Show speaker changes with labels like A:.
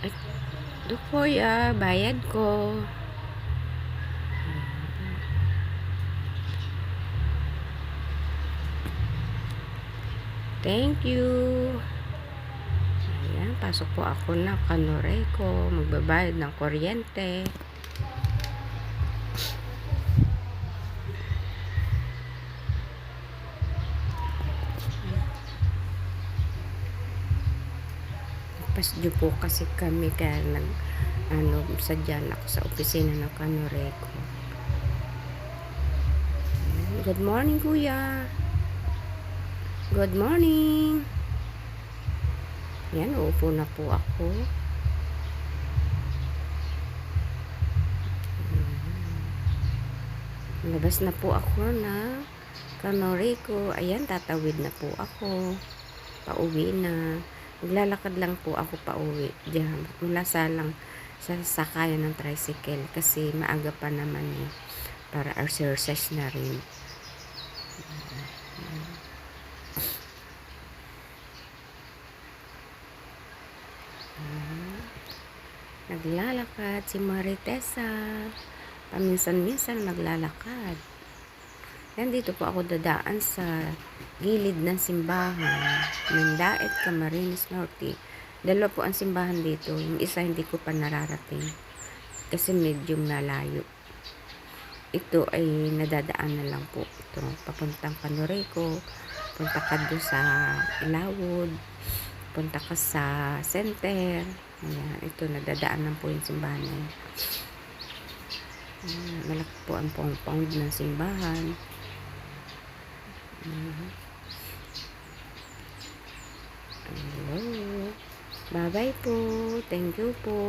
A: Ito kuya, bayad ko. Thank you. Ayan, pasok po ako na kanore ko. Magbabayad ng kuryente. Pasdyo po kasi kami kaya sadyan ako sa opisina ng kanore ko. Good morning kuya. Good morning. Yan, uupo na po ako. Labas na po ako na kanore ko. Ayan, tatawid na po ako. Pauwi na. Maglalakad lang po ako pauwi. Diyan, mula sa sakayan ng tricycle. Kasi maaga pa naman eh. Para exercise na rin. Naglalakad si Maritesa. Paminsan-minsan naglalakad. Yan, dito po ako dadaan sa gilid ng simbahan. Mandaet, Camarines Norte. Dalawa po ang simbahan dito. Yung isa hindi ko pa nararating. Kasi medyo malayo. Ito ay nadadaan na lang po. Ito, papuntang Panoreco. Punta ka doon sa Ilawod. Punta ka sa center. Ayan, ito, nadadaan lang po yung simbahan na yun. Malaki po ang compound ng simbahan. Hello. Bye-bye po. Thank you po.